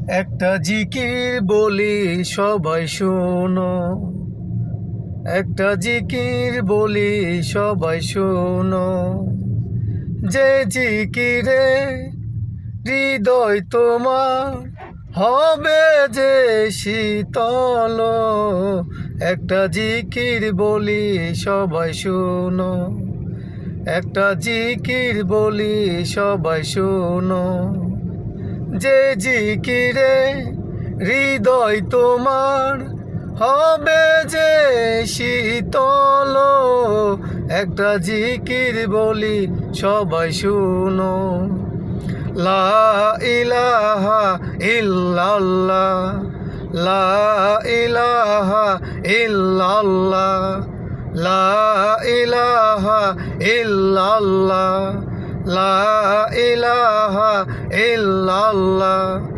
একটা জিকির বলি সবাই শোনো, একটা জিকির বলি সবাই শোনো। যে জিকিরে হৃদয় তোমার হবে যে শীতল, একটা জিকির বলি সবাই শোনো, একটা জিকির বলি সবাই শোনো। যে জিকিরে হৃদয় তোমার হবে যে শীতল, একটা জিকির বলি সবাই শুনো। লা ইলাহা ইল্লাল্লাহ, লা ইলাহা ইল্লাল্লাহ, লা ইলাহা ইল্লাল্লাহ, লা ইলাহা ইল্লাল্লাহ।